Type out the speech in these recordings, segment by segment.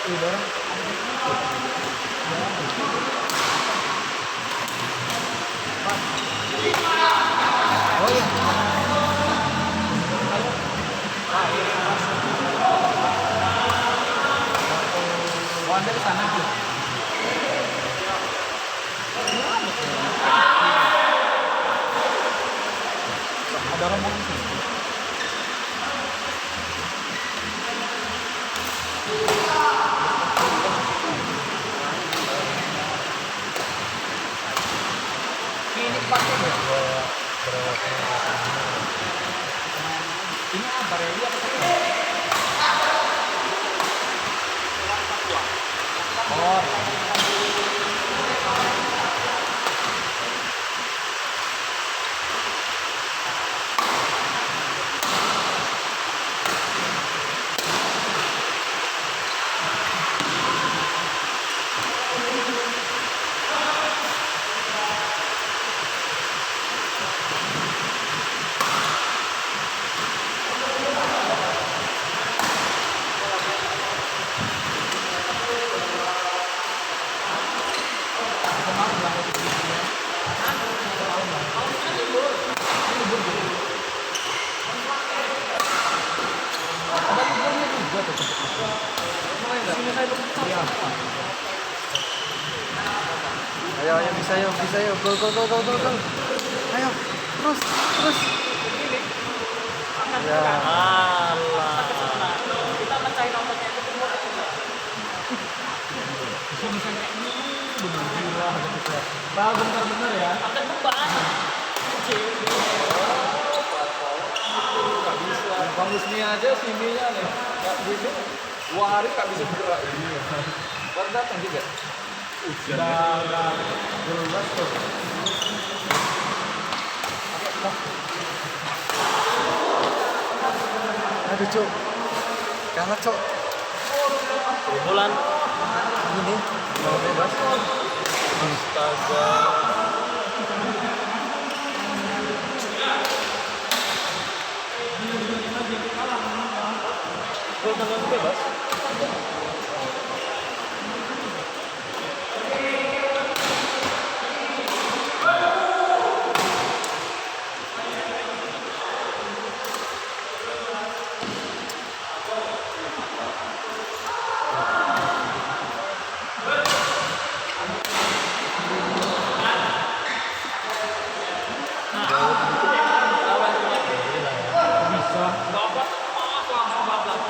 Oh iya. Anda ke sana tuh. Ada rombongan sih. Ini pakai ini apa ya? Oh. Ayo bisa yuk, go. Ayo, terus. Ya. Allah. Kita mencari nomornya itu semua. Sini kayak ini bener gila gitu. Bal bener ya. Akan beban. Gak bisa. Bagus nih aja sininya nih. Gak gini. 2 hari gak bisa bergerak ini. Baru datang juga. Udah jelas tuh. Aduh cok, kalah cok. Bulan ini mau bebas. Astaga. Bulan bebas.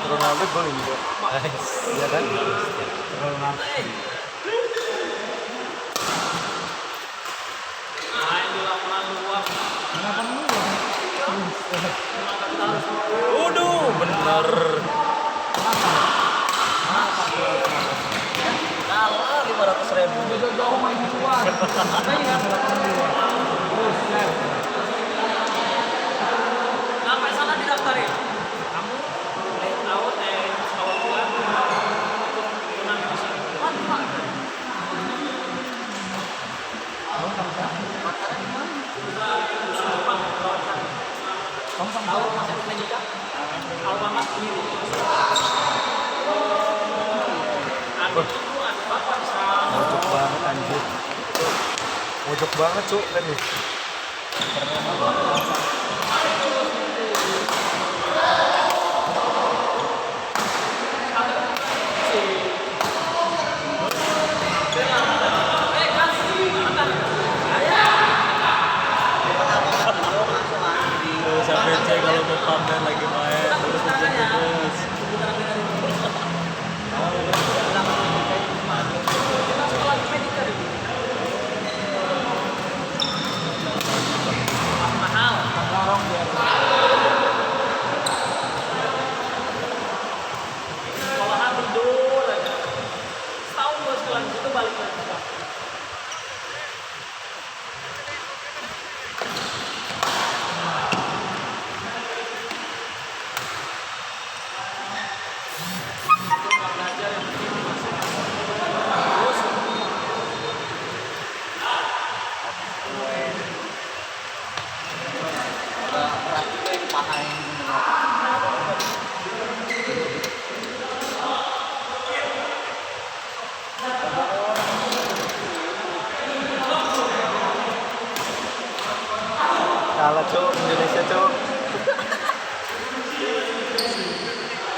Ronaldo gol ini kok. Iya kan? Ronaldo. Main di lapangan luas. Waduh, bener. Kalah 500.000. Jauh main di luar. Sampai sana didaftarin. Kamu tahu masih Menyika? Alfamart sendiri. Mojok banget anjir. Mojok banget cuk tadi. Sampai cek kalau mau pamer lagi main terus terus.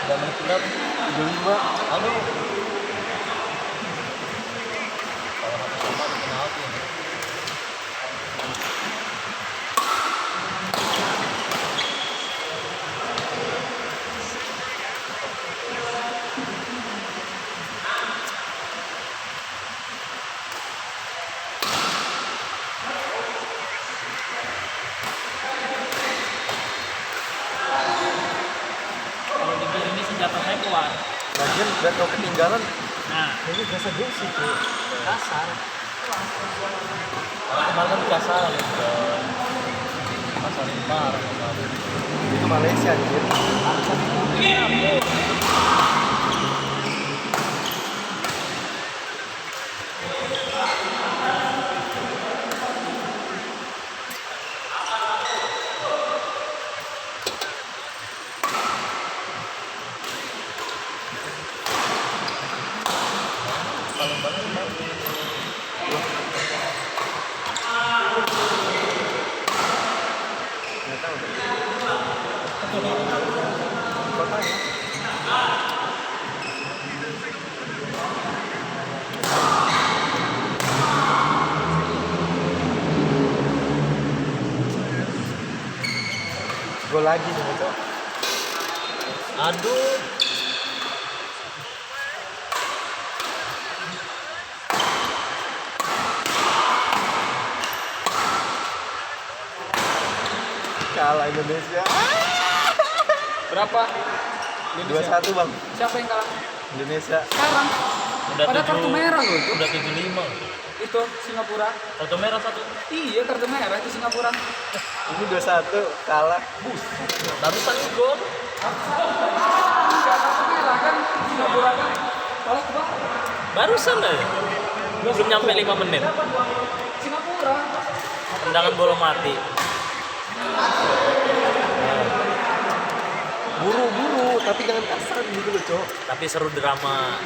Udah menit berapa? 75. Aduh. Kalau satu sama penalti ya. Kalau di game ini senjata saya kuat. Lagian biar kau ketinggalan, Nah, ini biasa dulu sih tuh. kasar. Kalau kemarin kan kasar gitu. Kasar parah kemarin. Itu Malaysia anjir. Paling banget kemarin. Nggak tahu deh. Kotanya. Gol lagi nih itu. Aduh. Kalah Indonesia. Berapa? 2-1 bang. Siapa yang kalah? Indonesia. Sekarang. Udah Pada kartu merah loh itu. Udah 75. Itu Singapura. Kartu merah satu. Iya, kartu merah itu Singapura. Ini 2-1 kalah. Barusan gol. Enggak kartu merah kan Singapura kan. Kalah ke bawah. Barusan aja. Belum nyampe 5 menit. Singapura. Tendangan bola mati. Buru-buru tapi jangan kasar gitu loh, Cok. Tapi seru drama.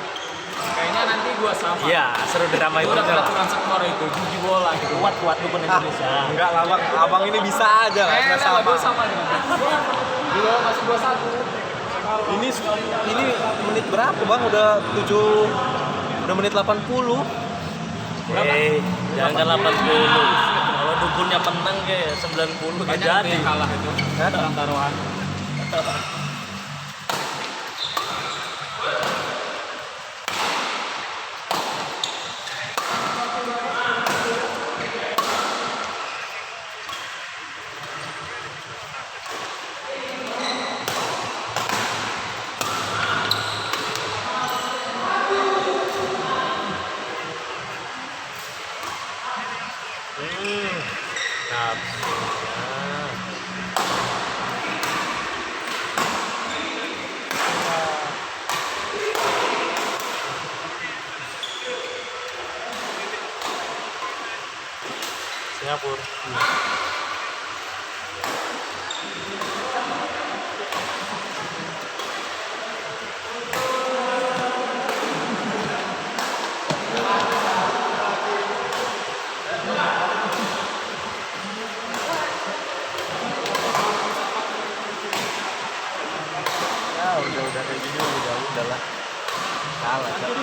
Kayaknya nanti gua sama. Iya, seru drama itu. Udah peraturan skor itu, judi bola gitu. Kuat dukun Indonesia. Enggak lah bang, abang ini bisa aja lah, nggak sama. Gua sama nih. Gua masih 2-1. Ini menit berapa bang? Udah 7, udah menit 80. Jangan 80. Kalau dukunnya menang kayak 90 gak Banyak jadi. yang kalah itu. Hah? Dalam taruhan. Nah, Singapura. Ya udah kayak gini udah lah. Kalah, Cok.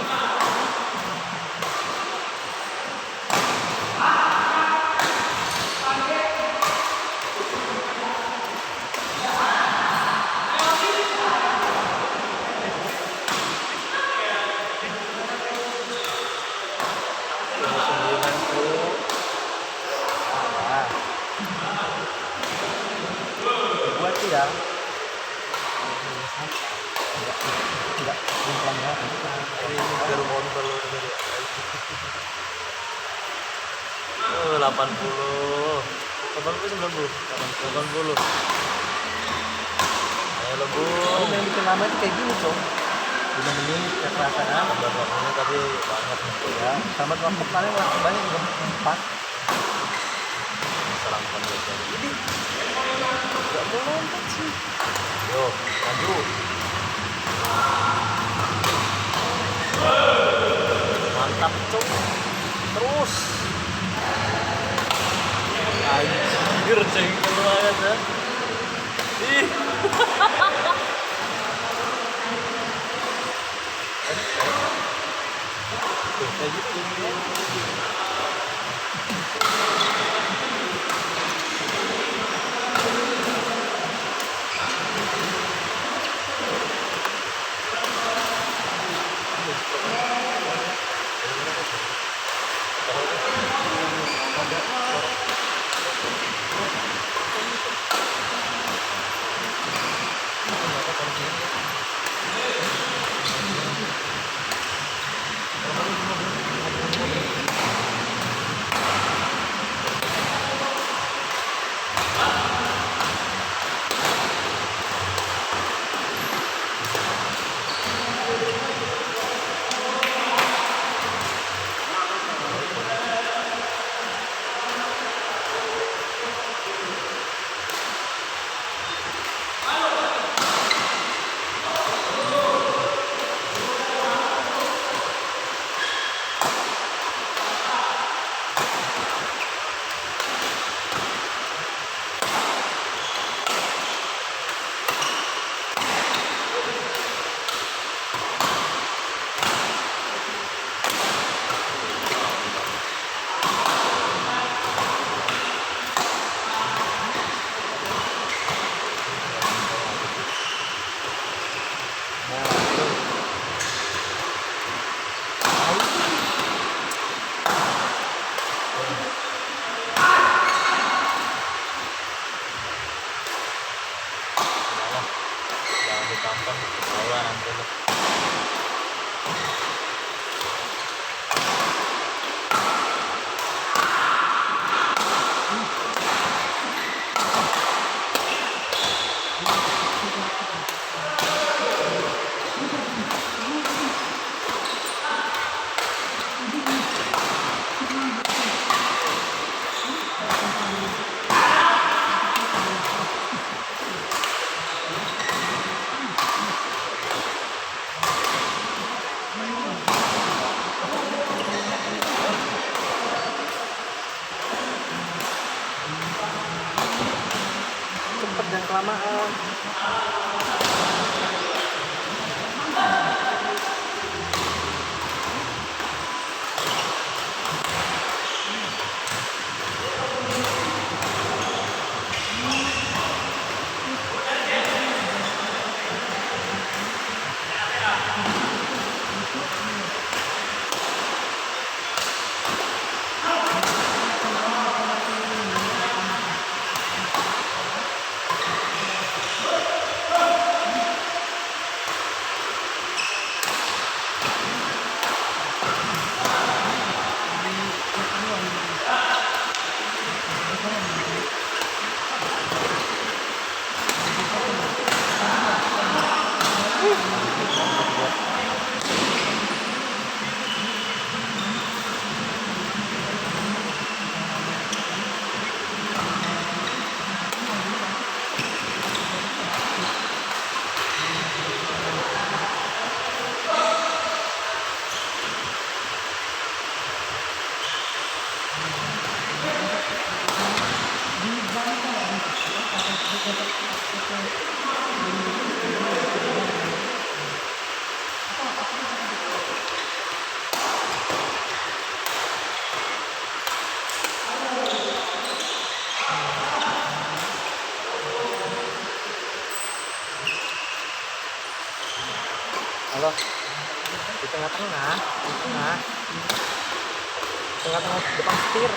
Buat sih ya. Enggak, bukan ya. Ini baru motor lu dari. 80. 90. Ayo lo Bu. Ini yang bikin lama itu kayak gini, Cok. 5 menit kekerasan ah. Tambah waktunya tapi banyak Ya, sama waktu kemarin waktu banyak juga 4. serang aja. Jadi enggak mau lompat sih. Yo, maju. Mantap, Cuk. Terus. Anjir, cengkel banget ya. Ih. Kayak gitu. Jangan ditonton, ketahuan nanti lu. Cepet dan kelamaan. Halo, di tengah-tengah, tengah-tengah depan setir,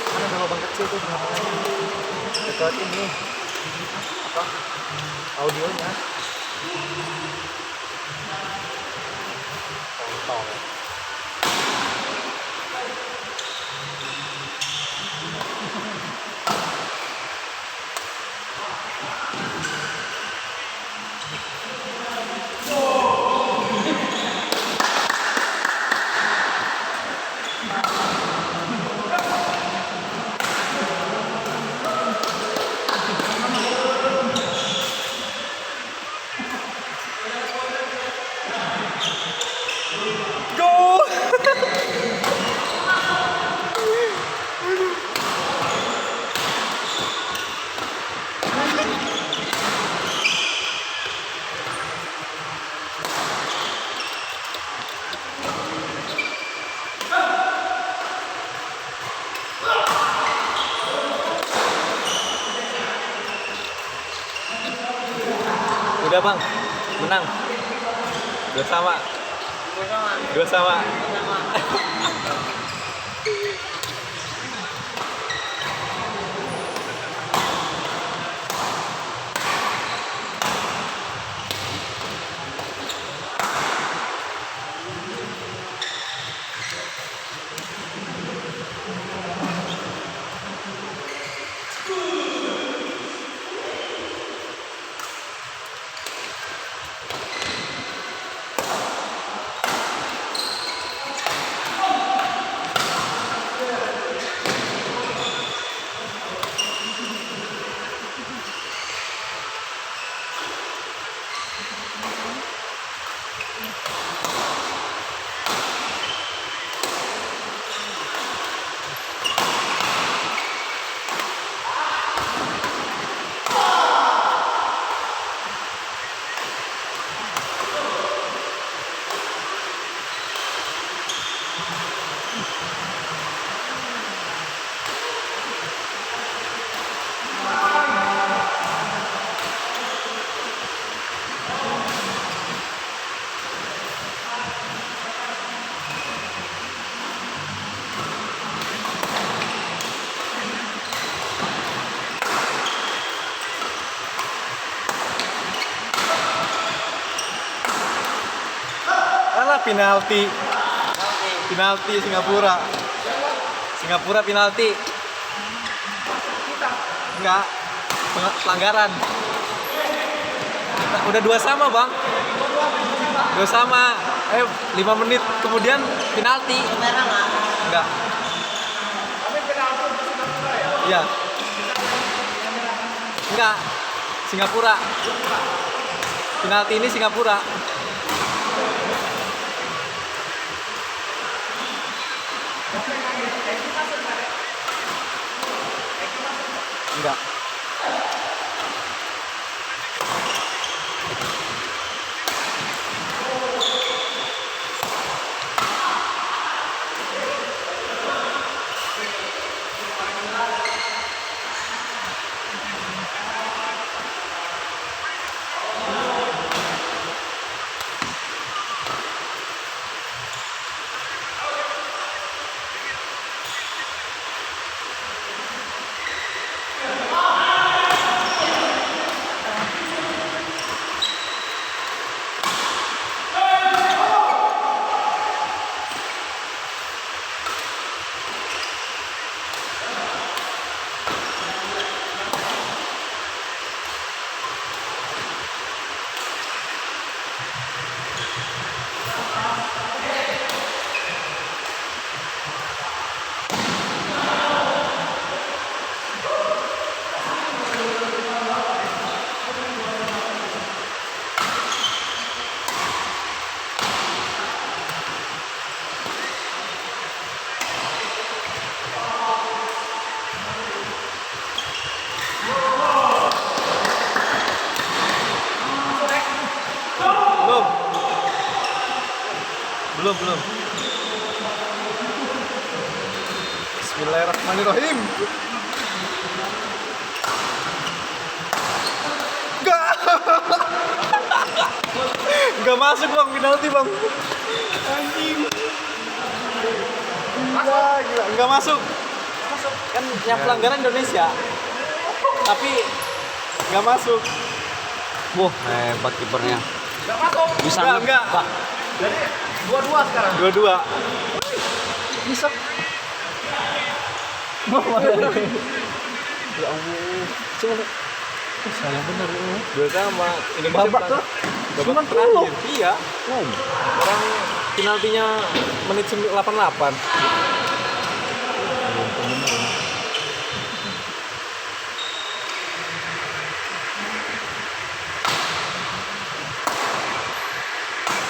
kan ada lubang kecil tuh tengah-tengahnya, dekat ini, apa, audionya, kontol. Go! Udah bang, menang. Dua sama. Dua sama. Penalti. Penalti Singapura. Singapura penalti. Enggak. Pelanggaran. Udah 2 sama, Bang. 2 sama. 5 menit kemudian penalti. Enggak. Tapi penalti untuk Singapura ya? Iya. Enggak. Singapura. Penalti ini Singapura. Enggak. Belum. Bismillahirrahmanirrahim. Enggak masuk, Bang, penalti, Bang. Anjing. Gila. Enggak masuk. Kan yang pelanggaran Indonesia. Tapi enggak masuk. Wah, hebat kipernya. Nggak masuk. Bisa Enggak. Jadi 2-2 sekarang. 2-2. Bisa. Ya Allah. Salah bener ini. 2 sama. Ini Babak tuh. Babak terakhir. Iya. Orang penaltinya menit 88.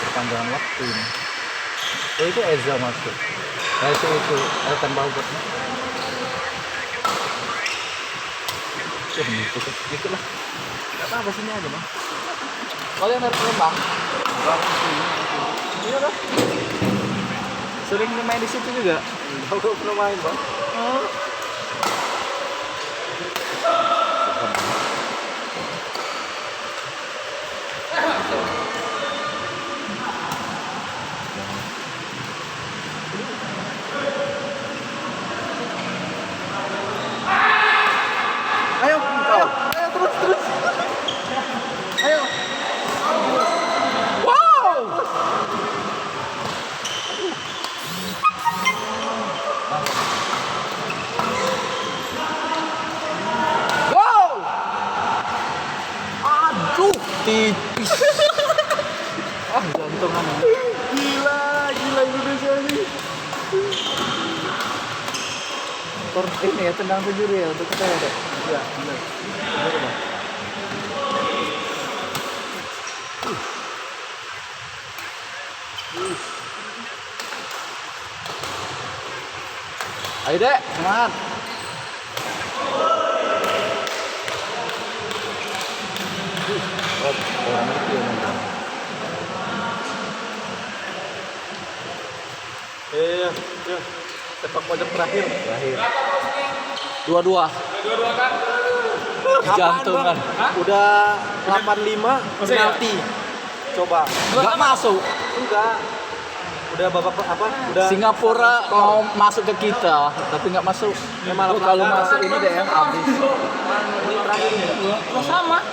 Perpanjangan waktu ini. Oh, itu Eza masuk. Nah, itu Elkan Bagot. Gitu lah. Gak apa-apa sini aja, Bang. Kalian harus Bang. Iya kan? Sering main di situ juga. Enggak pernah main, Bang. Oh. hitungannya. Gila Indonesia ini. Ini ya tendang penjuru ya untuk kita ya dek. Iya, benar. Benar, Bang. Ayo dek, semangat. Orang itu yang menang. Iya. Sepak pojok terakhir. Dua-dua. Kan? Jantungan. Udah 85 penalti. Coba. Enggak masuk. Enggak. Udah babak apa? Udah Singapura mau masuk ke kita, tapi nggak masuk. malah Kalau pelanggaran. masuk ini deh yang habis. ini terakhir ini. Oh sama.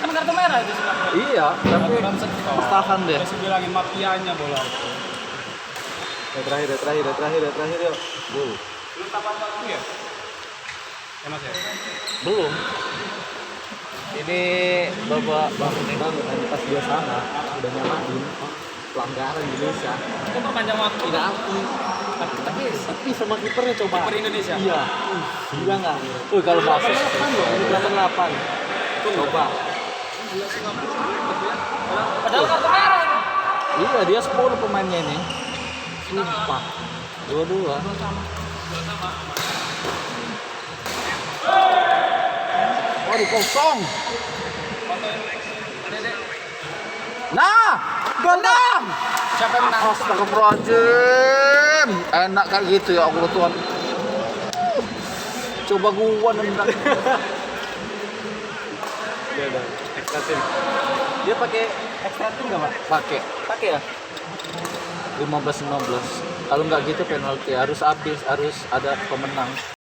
Kan kartu merah itu Singapura. Iya, tapi tahan deh. Masih bilangin mafianya bola. Terakhir yuk. Belum. Belum tapan waktu ya? Ya Mas ya? Belum. Ini Bapak ini nanti pas dia sana udah nyamain pelanggaran Indonesia. Itu perpanjang waktu. Tidak aku. Tapi sama kipernya coba. Kiper Indonesia. Iya. Gila nggak? Kalau masuk. 88. Coba. Padahal kartu merah itu. Iya, dia 10 pemainnya ini. Sumpah. Dua-dua. Waduh, kosong. Nah, gendang. Siapa yang menang? Astagfirullahaladzim. Enak kayak gitu ya Allah Tuhan. Coba gua nendang. Udah. Extra tim. Dia pakai extra tim enggak, Pak? Pakai Pakai ya? 15-15. Kalau nggak gitu penalti harus habis, harus ada pemenang.